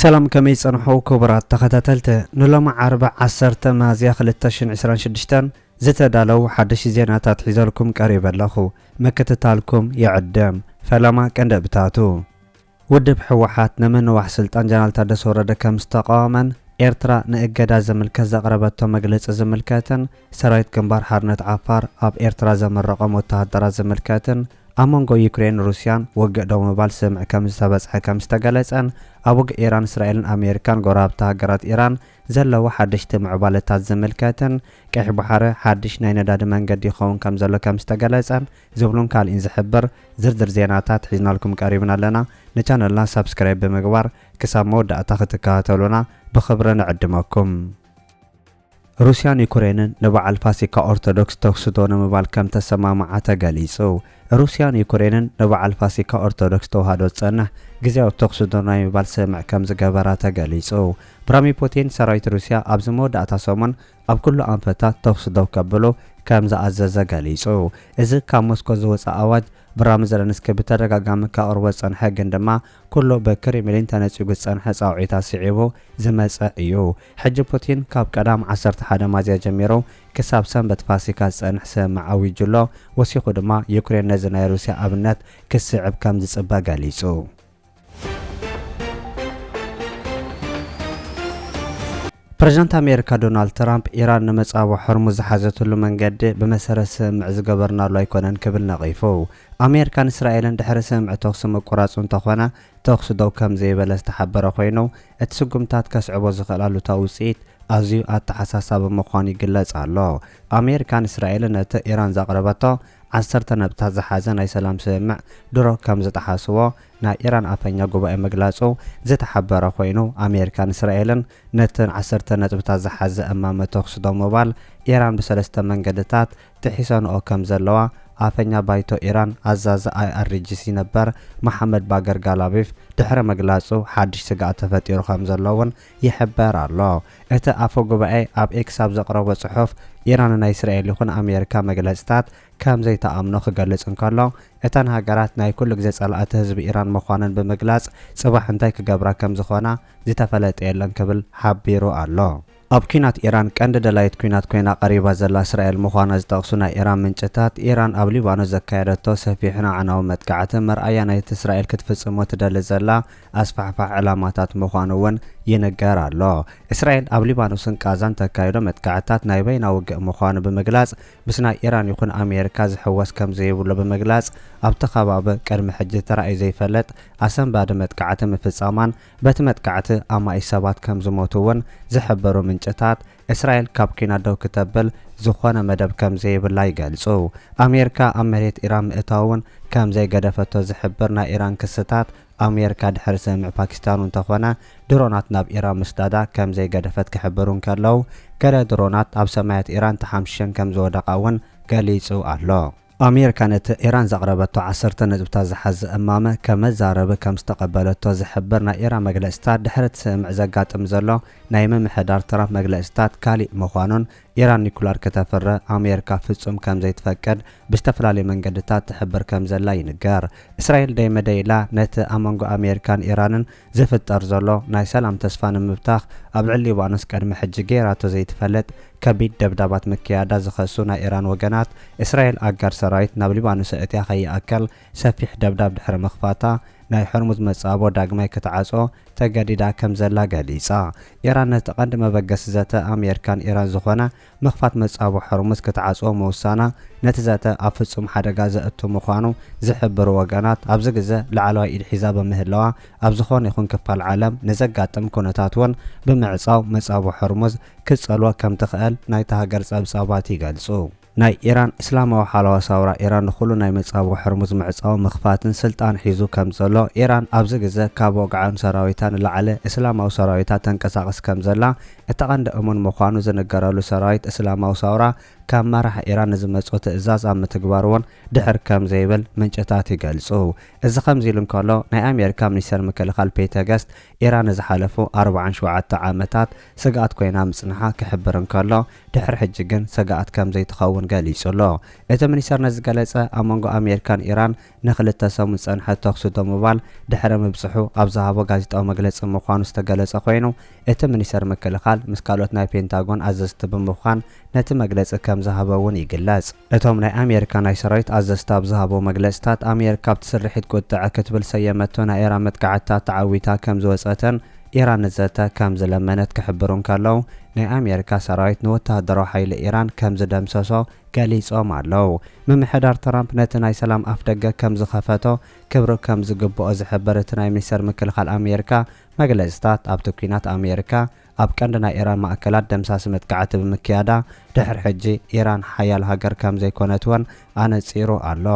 سلام كمي صنحو كبرات تخاتلت نلما عربع عصرت مازيا 2026 زتدالو حدش زيناتات حيزالكم قريبا لخو مكتتالكم يعدم فلما كندبتاتو ودب حوحات نمن واح سلطان جنال تادس ورد كمستقاما ኤርትራ ንእገዳ ዘመልከት ዘቅረበቶ መግለጽ ዘመልከተን ሰራዊት ግንባር ሓርነት ዓፋር ኣብ ኤርትራ ዘመረቆም ወታደራት ዘመልከተን ኣመንጎ ዩክሬን ሩስያን ወግእ ደው ምባል ስምዕ ከም ዝተበጽሐ ከም ዝተገለጸን ኣብ ወግእ ኢራን እስራኤልን ኣሜሪካን ጎራብታ ሃገራት ኢራን ዘለዋ ሓድሽቲ ምዕባለታት ዘመልከተን ቀይሕ ባሕሪ ሓድሽ ናይ ነዳዲ መንገዲ ይኸውን ከም ዘሎ ከም ዝተገለጸን ዝብሉን ካልእን ዝሕብር ዝርዝር ዜናታት ሒዝናልኩም ቀሪብና ኣለና ንቻነልና ሰብስክራይብ ብምግባር ክሳብ መወዳእታ ክትከታተሉና بخبر نعدمكم روسيان يوكرين نبعل فاسيكا أرثوذكس توخسدون مبال كم تسمامعتا غاليسو روسيان يوكرين نبعل فاسيكا أرثوذكس توهادو تصنح غزيو توخسدون مبال سمع كم زغبراتا غاليسو برامي بوتين سرايت روسيا ابزمو داتا سومن اب كل انفتا توخسدو كبلو كم زعزز غاليسو اذا كم موسكو زوص اواج برامز زلنسكي بتدغاغام كاورو صنح غندما كله بكريملين تنصيغ صنح صاوعيتا سيعيبو زمصا ايو حج بوتين كاب قدام 11 مازيا جميرو كساب سنبت فاسيكا صنح سمعوي جلو وسيخو دما يوكرين نزنا روسيا ابنت كسعب كم زصبا غاليسو بريزيدنت امريكا دونالد ترامب ايران نمصابو حرمز حازتلو منجد بمسرس معزغبرنا لو يكونن كبل نقيفو امريكان اسرائيل دحر سمع توخس مقراصون تخونا توخس دو كم زي بلس تحبر خوينو اتسغمتات كسعبو زخلالو توصيت ازيو اتحساسب مخاني جلص الله امريكان اسرائيل نت ايران زقربتو 10 نبتا زحازن اي سلام سمع درو كم زتحاسو نا ايران افنيا غوبا مغلاصو زتحبر خوينو امريكان اسرائيل نتن 10 نبتا زحاز امامه توخس دو موبايل ايران بسلسته منجدتات تحسن او كم زلوا افنيا بايتو ايران ازاز اي ارجي سي نبر محمد باغر غالابيف دحر مغلاصو حادش سغا تفطيرو خم زلون يحبر الله اته افو غباي اب اكس اب زقرب صحف ايران نا اسرائيل يكون امريكا مغلصتات كم زي تامنو خغلص انكالو اتان هاغرات ناي كل غزي صلات حزب ايران مخانن بمغلاص صباح انتي كغبرا كم زخونا زي تفلط يلن كبل حبيرو الله اب كينات ايران قند دلايت كينات كوينا قريبه زلا اسرائيل مخانز تقسنا ايران منچتات ايران اب ليبانو زكايدتو سفيحنا عناو متقعت مرأيا نايت اسرائيل كتفصمو تدل زلا اسفحفح علاماتات مخانون ينغر الله اسرائيل اب ليبانو سنقازان تكايدو متقعتات ناي بينا وق مخان بمغلاص بسنا ايران يكون امريكا زحوس كم زيبلو بمغلاص اب تخباب قدم حج تراي زيفلط اسن بعد متقعت مفصامان بتمتقعت اما ايسابات كم زموتون زحبرو منچتات اسرائيل كابكينا دو كتبل زخونه مدب كم زي بلاي قالصو امريكا امريت ايران اتاون كم زي قدفتو زحبرنا ايران كستات امريكا دحر سمع باكستان تخونه درونات ناب ايران مستادا كم زي قدفت كحبرون كلو كره درونات اب سمايات ايران تحمشن كم زودقاون قاليصو الله امريكا نت ايران زقربتو 10 نزبتا زحز امامه كمزارب كم استقبلتو زحبرنا ايران مجلسات دحرت سمع زقاطم زلو نايم محدار ترامب مجلسات كالي مخانون ايران نيكولار كتفر امريكا فصم كم زي تفقد بستفلالي منجدتات تحبر كم زلا ينغار اسرائيل دايما دايلا نت امانغو امريكان ايرانن زفتر زلو ناي سلام تسفان مبتاخ ابعلي وانس قدم حج غيراتو زي تفلت كبيد دبدبات مكيادا زخصونا ايران وغنات اسرائيل اغار سرايت نابلي بانو سئتيا خي اكل سفيح دبدب دحر مخفاتا ناي حرمز مصابو داغماي كتعصو تجديدا كم زلا غليصا ايران تقند مبغس زته امريكان ايران زخونه مخفات مصابو حرمز كتعصو موسانا نتزته افصم حدغا زاتو مخانو زحبر وغانات ابز غزه لعلوا ايد حساب مهلوا ابزخون يكون كفال عالم نزغاطم كونتاتون بمعصاو مصابو حرمز كصلوا كم تخال ناي تهاجر صبصابات يغلصو ناي ايران اسلامو حالوا ساورا ايران كله ناي مصابو حرمز معصاو مخفاتن سلطان حيزو كم زلو ايران ابز غزه كابو غعن سراويتان لعله اسلامو سراويتا تنقساقس كم زلا እተቀንደ እሙን ምዃኑ ዝነገረሉ ሰራዊት እስላማዊ ሳውራ ካብ መራሒ ኢራን ዝመጽኦ ትእዛዝ ኣብ ምትግባር እውን ድሕር ከም ዘይብል ምንጭታት ይገልጹ እዚ ከምዚ ኢሉ እንከሎ ናይ ኣሜሪካ ሚኒስተር ምክልኻል ፔተር ገስት ኢራን ዝሓለፉ 47 ዓመታት ስጋኣት ኮይና ምጽንሓ ክሕብር እንከሎ ድሕር ሕጂ ግን ስጋኣት ከም ዘይትኸውን ገሊጹ ኣሎ እቲ ሚኒስተር ነዚ ገለጸ ኣብ መንጎ ኣሜሪካን ኢራን ንኽልተ ሰሙን ጸንሐ ተኩስ ብምባል ድሕሪ ምብጽሑ ኣብ ዝሃቦ ጋዜጣዊ መግለጺ ምዃኑ ዝተገለጸ ኮይኑ እቲ ሚኒስተር ምክልኻል ምስ ካልኦት ናይ ፔንታጎን ኣዘዝቲ ብምዃን ነቲ መግለጺ ከም ዝሃበውን ይግለጽ እቶም ናይ ኣሜሪካ ናይ ሰራዊት ኣዘዝቲ ኣብ ዝሃቦ መግለጽታት ኣሜሪካ ብትስርሒት ቁጥዕ ክትብል ሰየመቶ ናይ ኢራን መጥቃዕትታት ተዓዊታ ከም ዝወፀተን ኢራን ንዘተ ከም ዝለመነት ክሕብሩን ከለው ናይ ኣሜሪካ ሰራዊት ንወተሃደራዊ ሓይሊ ኢራን ከም ዝደምሰሶ ገሊጾም ኣለው ምምሕዳር ትራምፕ ነቲ ናይ ሰላም ኣፍደገ ከም ዝኸፈቶ ክብሪ ከም ዝግብኦ ዝሕበር እቲ ናይ ሚኒስተር ምክልኻል ኣሜሪካ መግለጽታት ኣብቲ ኩናት ኣሜሪካ ኣብ ቀንዲ ናይ ኢራን ማእከላት ደምሳሲ መጥቃዕቲ ብምክያዳ ድሕሪ ሕጂ ኢራን ሓያል ሃገር ከም ዘይኮነትውን ኣነጺሩ ኣሎ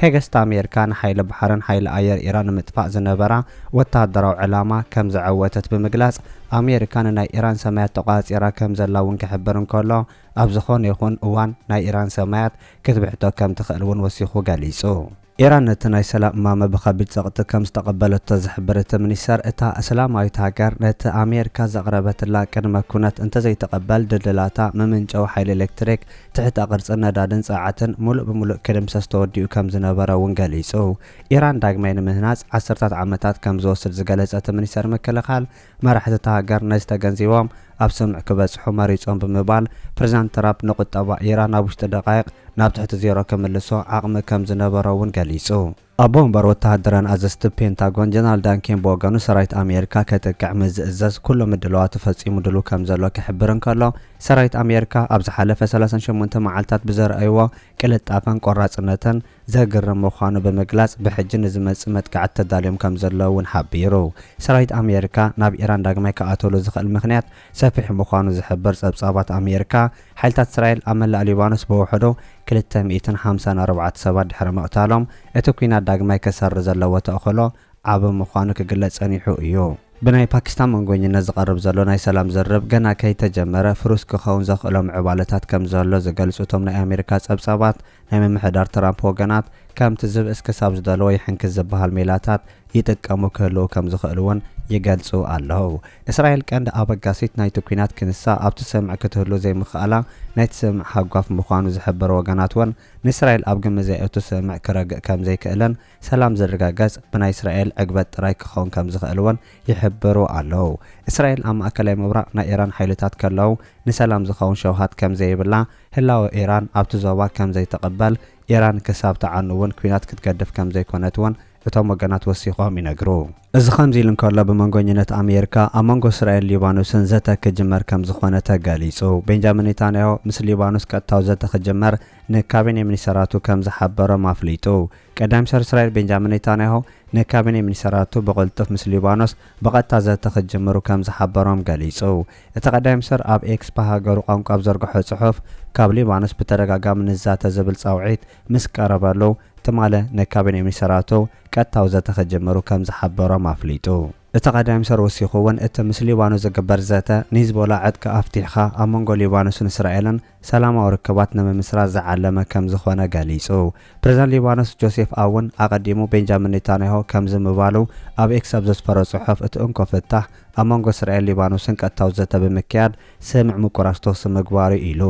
ሄገስት ኣሜሪካ ንሓይሊ ባሕርን ሓይሊ ኣየር ኢራን ንምጥፋእ ዝነበራ ወተሃደራዊ ዕላማ ከም ዝዓወተት ብምግላጽ ኣሜሪካ ንናይ ኢራን ሰማያት ተቋጺራ ከም ዘላ እውን ክሕብር እንከሎ ኣብ ዝኾነ ይኹን እዋን ናይ ኢራን ሰማያት ክትብሕቶ ከም ትኽእል እውን ወሲኹ ገሊጹ ኢራን ነቲ ናይ ሰላም እማመ ብኸቢድ ጸቕጢ ከም ዝተቐበለቶ ዝሕብር እቲ ሚኒስተር እታ እስላማዊት ሃገር ነቲ ኣሜሪካ ዘቕረበትላ ቅድመ ኩነት እንተዘይተቐበል ድልድላታ ምምንጨዊ ሓይሊ ኤሌክትሪክ ትሕቲ ቅርፂ ነዳድን ጸዓትን ሙሉእ ብምሉእ ክድምሰስ ተወዲኡ ከም ዝነበረ እውን ገሊጹ ኢራን ዳግማይ ንምህናጽ ዓሰርታት ዓመታት ከም ዝወስድ ዝገለጸ እቲ ሚኒስተር ምክልኻል መራሕቲ እታ ሃገር ነዚ ተገንዚቦም ኣብ ስምዕ ክበጽሑ መሪጾም ብምባል ፕሬዚዳንት ትራምፕ ንቁጠባ ኢራን ኣብ ውሽጢ ደቃይቕ ናብ ትሕቲ ዜሮ ክምልሶ ዓቕሚ ከም ዝነበሮ እውን ገሊጹ ኣብ ቦምበር ወተሃደራን ኣዘዝቲ ፔንታጎን ጀነራል ዳን ኬን ብወገኑ ሰራዊት ኣሜሪካ ከጥቅዕ ምዝእዘዝ ኩሉ ምድለዋት ተፈጺሙ ድሉ ከም ዘሎ ክሕብር እንከሎ ሰራዊት ኣሜሪካ ኣብ ዝሓለፈ 38 መዓልታት ብዘርአይዎ ቅልጣፈን ቆራጽነትን ዘግርም ምዃኑ ብምግላጽ ብሕጂ ንዝመጽእ መጥቃዕቲ ተዳልዮም ከም ዘለዎ እውን ሓቢሩ ሰራዊት ኣሜሪካ ናብ ኢራን ዳግማይ ክኣተሉ ዝኽእል ምኽንያት ሰፊሕ ምዃኑ ዝሕብር ጸብጻባት ኣሜሪካ ሓይልታት እስራኤል ኣብ መላእ ሊባኖስ ብውሕዱ 254 ሰባት ድሕሪ ምቕታሎም እቲ ኩናት ዳግማይ ከሰሪ ዘለዎ ተእኽሎ ዓብ ምዃኑ ክግለጽ ጸኒሑ እዩ ብናይ ፓኪስታን መንጎኝነት ዝቐርብ ዘሎ ናይ ሰላም ዝርብ ገና ከይተጀመረ ፍሩስ ክኸውን ዘኽእሎም ዕባለታት ከም ዘሎ ዝገልጹ እቶም ናይ ኣሜሪካ ጸብጻባት ናይ ምምሕዳር ትራምፕ ወገናት ከምቲ ዝብእስ ክሳብ ዝደለዎ ይሕንክስ ዝበሃል ሜላታት ይጥቀሙ ክህልው ከም ዝኽእሉ እውን ይገልጹ ኣለዉ እስራኤል ቀንዲ ኣበጋሲት ናይቲ ኩናት ክንሳ ኣብቲ ስምዕ ክትህሉ ዘይምኽኣላ ናይቲ ስምዕ ሃጓፍ ምዃኑ ዝሕብር ወገናት እውን ንእስራኤል ኣብ ግሚ ዘይእቱ ስምዕ ክረግእ ከም ዘይክእልን ሰላም ዝረጋገጽ ብናይ እስራኤል ዕግበት ጥራይ ክኸውን ከም ዝኽእል እውን ይሕብሩ ኣለዉ እስራኤል ኣብ ማእከላይ ምብራቕ ናይ ኢራን ሓይልታት ከለዉ ንሰላም ዝኸውን ሸውሃት ከም ዘይብላ ህላዊ ኢራን ኣብቲ ዞባ ከም ዘይተቐበል ኢራን ክሳብ ተዓኑ እውን ኩናት ክትገድፍ ከም ዘይኮነት እውን እቶም ወገናት ወሲኾም ይነግሩ እዚ ከምዚ ኢሉ እንከሎ ብመንጎኝነት ኣሜሪካ ኣብ መንጎ እስራኤል ሊባኖስን ዘተ ክጅመር ከም ዝኾነ ተገሊጹ ቤንጃሚን ኔታንያሁ ምስ ሊባኖስ ቀጥታዊ ዘተ ክጅመር ንካቢኔ ሚኒስተራቱ ከም ዝሓበሮም ኣፍሊጡ ቀዳሚ ሚኒስትር እስራኤል ቤንጃሚን ኔታንያሁ ንካቢኔ ሚኒስተራቱ ብቕልጡፍ ምስ ሊባኖስ ብቐጥታ ዘተ ክጅምሩ ከም ዝሓበሮም ገሊጹ እቲ ቀዳሚ ሚኒስትር ኣብ ኤክስ ብሃገሩ ቋንቋ ብዘርግሖ ጽሑፍ ካብ ሊባኖስ ብተደጋጋሚ ንዛተ ዝብል ጻውዒት ምስ ቀረበሉ ትማለ ንካቢኔ ሚኒስተራቱ ቀጥታዊ ዘተ ክጅምሩ ከም ዝሓበሮም ኣፍሊጡ እቲ ቀዳሚ ሚኒስትር ወሲኹ እውን እቲ ምስ ሊባኖስ ዝግበር ዘተ ንሂዝቦላ ዕጥቂ ኣፍቲሕኻ ኣብ መንጎ ሊባኖስን እስራኤልን ሰላማዊ ርክባት ንምምስራት ዝዓለመ ከም ዝኾነ ገሊጹ ፕሬዚዳንት ሊባኖስ ጆሴፍ ኣውን ኣቐዲሙ ቤንጃሚን ኔታንያሁ ከም ዝምባሉ ኣብ ኤክስ ኣብ ዘስፈሮ ጽሑፍ እቲ እንኮ ፍታሕ ኣብ መንጎ እስራኤል ሊባኖስን ቀጥታዊ ዘተ ብምክያድ ስምዕ ምቁራጽ ተወሲ ምግባሩ ኢሉ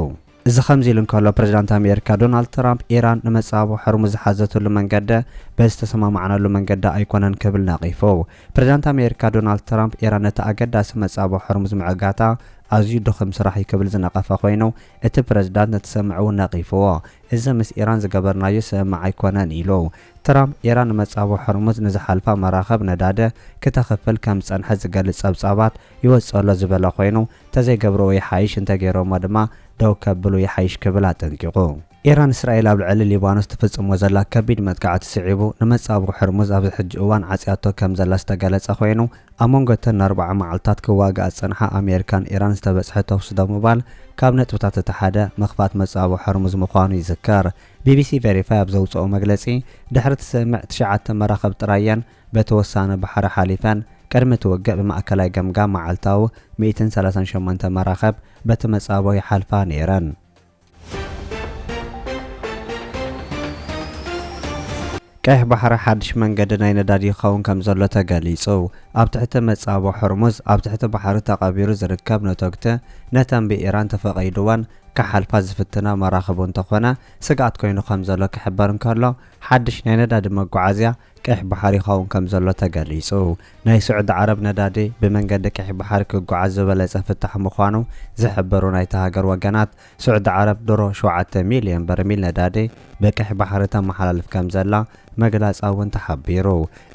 እዚ ከምዚ ኢሉ እንከሎ ፕሬዚዳንት ኣሜሪካ ዶናልድ ትራምፕ ኢራን ንመጻቦ ሕርሙዝ ዝሓዘትሉ መንገዲ በዝተሰማምዓነሉ መንገዲ ኣይኮነን ክብል ነቒፉ ፕሬዚዳንት ኣሜሪካ ዶናልድ ትራምፕ ኢራን ነቲ ኣገዳሲ መጻቦ ሕርሙዝ ምዕጋታ ኣዝዩ ድኽም ስራሕ ክብል ዝነቐፈ ኮይኑ እቲ ፕሬዚዳንት ነቲ ሰምዕ እውን ነቒፍዎ እዚ ምስ ኢራን ዝገበርናዮ ስምዕ ኣይኮነን ኢሉ ትራምፕ ኢራን ንመጻቦ ሕርሙዝ ንዝሓልፋ መራኸብ ነዳዲ ክተኽፍል ከም ጸንሐ ዝገልጽ ጸብጻባት ይወጽሎ ዝበለ ኮይኑ ተዘይገብርዎ ይሓይሽ እንተገይሮሞ ድማ ደው ከብሉ ይሓይሽ ክብል ኣጠንቂቑ ኢራን እስራኤል ኣብ ልዕሊ ሊባኖስ ትፍጽሞ ዘላ ከቢድ መጥቃዕቲ ስዒቡ ንመጻቦ ሕርሙዝ ኣብ ሕጂ እዋን ዓጽያቶ ከም ዘላ ዝተገለጸ ኮይኑ ኣብ መንጎተን 4 መዓልታት ክዋግኣ ጸንሓ ኣሜሪካን ኢራን ዝተበጽሐ ተኩስ ብምባል ካብ ነጥብታት እቲ ሓደ መኽፋት መጻቦ ሕርሙዝ ምዃኑ ይዝከር ቢቢሲ ቬሪፋይ ኣብ ዘውፅኦ መግለጺ ድሕሪ እቲ ስምዕ 9 መራኸብ ጥራየን በተወሳነ ባሕሪ ሓሊፈን ቅድሚ ትውግእ ብማእከላይ ገምጋም መዓልታዊ 138 መራኸብ በቲ መጻቦ ይሓልፋ ነይረን። ቀይሕ ባሕሪ ሓድሽ መንገዲ ናይ ነዳዲ ይኸውን ከም ዘሎ ተገሊጹ። ኣብ ትሕቲ መጻቦ ሕርሙዝ ኣብ ትሕቲ ባሕሪ ተቐቢሩ ዝርከብ ነቶግቲ ነተን ብኢራን ተፈቒድወን ክሓልፋ ዝፍትና መራኸቡ እንተኾነ ስጋኣት ኮይኑ ከም ዘሎ ክሕበር እንከሎ ሓድሽ ናይ ነዳዲ መጓዓዝያ ቀይሕ ባሕሪ ይኸውን ከም ዘሎ ተገሊጹ። ናይ ስዑድ ዓረብ ነዳዲ ብመንገዲ ቀይሕ ባሕሪ ክጓዓዝ ዝበለጸ ፍታሕ ምዃኑ ዝሕብሩ ናይቲ ሃገር ወገናት ስዑድ ዓረብ ድሮ 7 ሚልዮን በርሚል ነዳዲ ብቀይሕ ባሕሪ ተመሓላልፍ ከም ዘላ መግለጻ እውን ተሓቢሩ።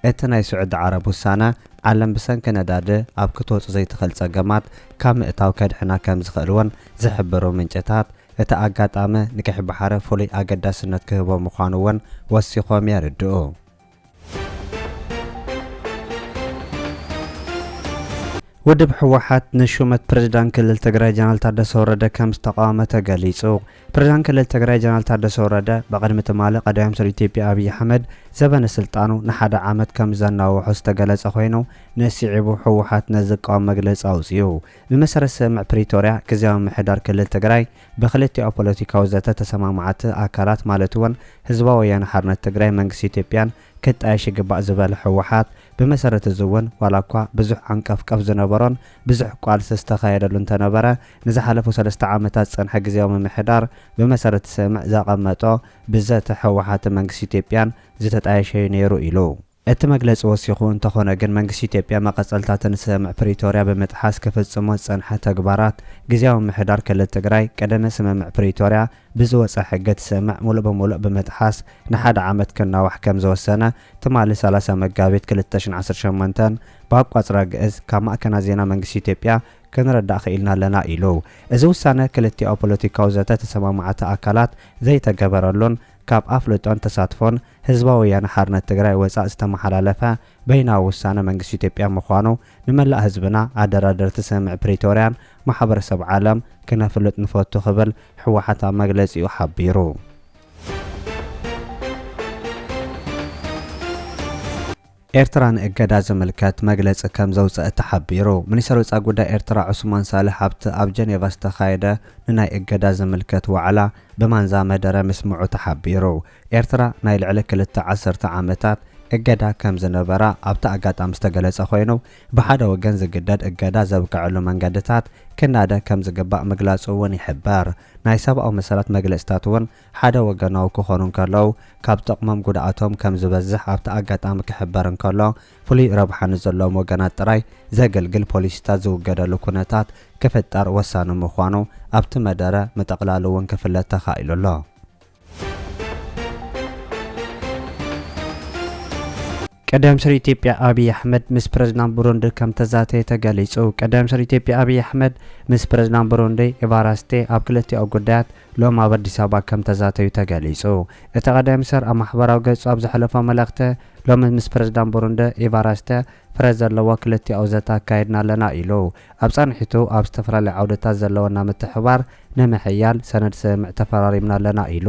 እቲ ናይ ስዑድ ዓረብ ውሳነ ዓለም ብሰንኪ ነዳዲ ኣብ ክትወፁ ዘይትኽእል ጸገማት ካብ ምእታው ከድሕና ከም ዝኽእል እውን ዝሕብሩ ምንጭታት እቲ ኣጋጣሚ ንቀይሕ ባሕሪ ፍሉይ ኣገዳስነት ክህቦ ምዃኑ እውን ወሲኾም የርድኡ። ውድብ ሕወሓት ንሹመት ፕሬዝዳንት ክልል ትግራይ ጀነራል ታደሰ ወረደ ከም ዝተቃወመ ተገሊጹ። ፕሬዝዳንት ክልል ትግራይ ጀነራል ታደሰ ወረደ በቅድሚ ትማሊ ቀዳማይ ሚኒስትር ኢትዮጵያ አብይ አሕመድ ዘበነ ስልጣኑ ንሓደ ዓመት ከም ዘናውሖ ዝተገለጸ ኮይኑ ነሲዒቡ ሕወሓት ነዝቃወም መግለጺ ኣውፅኡ። ብመሰረት ስምዕ ፕሪቶርያ ግዝያዊ ምሕዳር ክልል ትግራይ ብክልቲኦ ፖለቲካዊ ዘተ ተሰማማዓቲ አካላት ማለት እውን ህዝባዊ ወያነ ሓርነት ትግራይ መንግስቲ ኢትዮጵያን ክጣየሽ ይግባእ ዝበለ ሕወሓት ብመሰረት ዝውን ዋላኳ ብዙሕ አንቀፍቀፍ ዝነበሮን ብዙሕ ቃልሲ ዝተኻየደሉ እንተነበረ ንዝሓለፉ 3 ዓመታት ፀንሐ ግዝያዊ ምምሕዳር ብመሰረት ስምዕ ዘቐመጦ ብዘተ ሕወሓት መንግስቲ ኢትዮጵያን ዝተጣየሸ ነይሩ ኢሉ። እቲ መግለጺ ወሲኹ እንተኾነ ግን መንግስቲ ኢትዮጵያ መቐጸልታትን ስምዕ ፕሪቶርያ ብምጥሓስ ክፍጽሞ ፀንሐ ተግባራት ግዝያዊ ምሕዳር ክልል ትግራይ ቀደመ ስምምዕ ፕሪቶርያ ብዝወፀ ሕጊ ስምዕ ሙሉእ ብምሉእ ብምጥሓስ ንሓደ ዓመት ክናዋሕ ከም ዝወሰነ ትማሊ 30 መጋቢት 2018 ብኣቋጽራ ግእዝ ካብ ማእከና ዜና መንግስቲ ኢትዮጵያ ክንረዳእ ክኢልና ኣለና ኢሉ። እዚ ውሳነ ክልቲኦ ፖለቲካዊ ዘተ ተሰማማዓቲ አካላት ዘይተገበረሉን ካብ ኣፍልጦን ተሳትፎን ህዝባዊ ወያነ ሓርነት ትግራይ ወፃእ ዝተመሓላለፈ በይናዊ ውሳነ መንግስቲ ኢትዮጵያ ምዃኑ ንመላእ ህዝብና ኣደራደርቲ ስምዕ ፕሪቶርያን ማሕበረሰብ ዓለም ክነፍልጥ ንፈቱ ክብል ሕወሓት ኣብ መግለጺኡ ሓቢሩ። ኤርትራ ንእገዳ ዝምልከት መግለጺ ከም ዘውፅአ ተሓቢሩ። ሚኒስትር ወፃኢ ጉዳይ ኤርትራ ዑስማን ሳልሕ ኣብ ጀኔቫ ዝተኻየደ ንናይ እገዳ ዝምልከት ዋዕላ ብማንዛ መደረ ምስምዑ ተሓቢሩ። ኤርትራ ናይ ልዕሊ 2 ዓመታት እገዳ ከም ዝነበራ ኣብቲ ኣጋጣሚ ዝተገለጸ ኮይኑ ብሓደ ወገን ዝግደድ እገዳ ዘብቅዕሉ መንገድታት ክናደ ከም ዝግባእ ምግላጹ እውን ይሕበር። ናይ ሰብኣዊ መሰረት መግለጽታት እውን ሓደ ወገናዊ ክኾኑ እንከለዉ ካብ ጥቕሞም ጉድኣቶም ከም ዝበዝሕ ኣብቲ ኣጋጣሚ ክሕበር እንከሎ ፍሉይ ረብሓ ንዘለዎም ወገናት ጥራይ ዘገልግል ፖሊሲታት ዝውገደሉ ኩነታት ክፍጠር ወሳኒ ምዃኑ ኣብቲ መደረ መጠቕላሉ እውን ክፍለጥ ተኻኢሉ ኣሎ። ቀዳማይ ሚኒስትር ኢትዮጵያ አብይ አሕመድ ምስ ፕሬዝዳንት ቡሩንዲ ከም ተዛተየ ተገሊጹ። ቀዳማይ ሚኒስትር ኢትዮጵያ አብይ አሕመድ ምስ ፕሬዝዳንት ቡሩንዲ ኤቫራስቴ ኣብ ክልቲኦ ጉዳያት ሎም ኣብ ኣዲስ ኣበባ ከም ተዛተዩ ተገሊጹ። እቲ ቀዳማይ ሚኒስትር ኣብ ማሕበራዊ ገጹ ኣብ ዘሕለፎ መልእኽቲ ሎሚ ምስ ፕሬዝዳንት ቡሩንዲ ኤቫራስቴ ፍረ ዘለዎ ክልቲኦ ዘተ ኣካይድና ኣለና ኢሉ። ኣብ ጸኒሒቱ ኣብ ዝተፈላለዩ ዓውደታት ዘለወና ምትሕብባር ንምሕያል ሰነድ ስምዕ ተፈራሪምና ኣለና ኢሉ።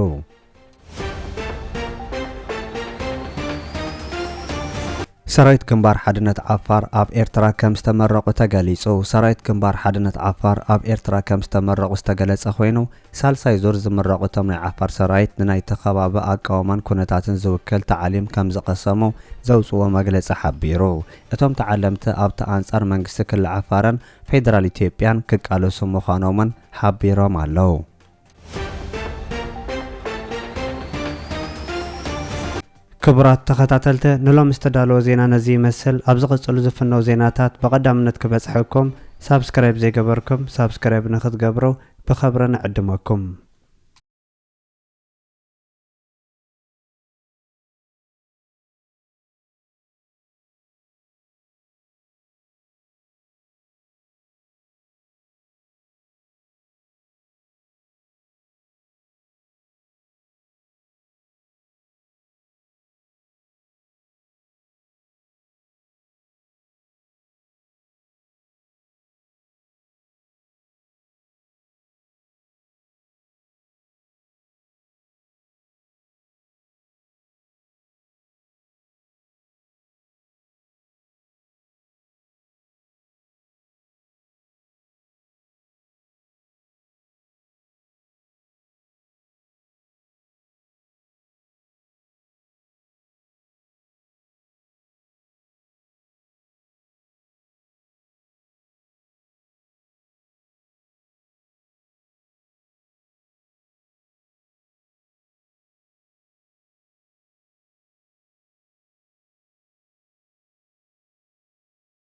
ሰራዊት ግንባር ሓድነት ዓፋር ኣብ ኤርትራ ከም ዝተመረቁ ተገሊጹ። ሰራዊት ግንባር ሓድነት ዓፋር ኣብ ኤርትራ ከም ዝተመረቁ ዝተገለጸ ኮይኑ ሳልሳይ ዙር ዝምረቁቶም ናይ ዓፋር ሰራዊት ንናይ ተኸባቢ ኣቃውማን ኩነታትን ዝውክል ተዓሊም ከም ዝቐሰሙ ዘውፅዎ መግለጺ ሓቢሩ። እቶም ተዓለምቲ ኣብቲ ኣንጻር መንግስቲ ክልል ዓፋርን ፌደራል ኢትዮጵያን ክቃለሱ ምዃኖምን ሓቢሮም ኣለዉ። ክቡራት ተኸታተልቲ ንሎም ዝተዳለወ ዜና ነዚ ይመስል። ኣብ ዝቕጽሉ ዝፍነው ዜናታት ብቐዳምነት ክበጽሐኩም ሳብስክራይብ ዘይገበርኩም ሳብስክራይብ ንኽትገብሩ ብኸብሪ ንዕድመኩም።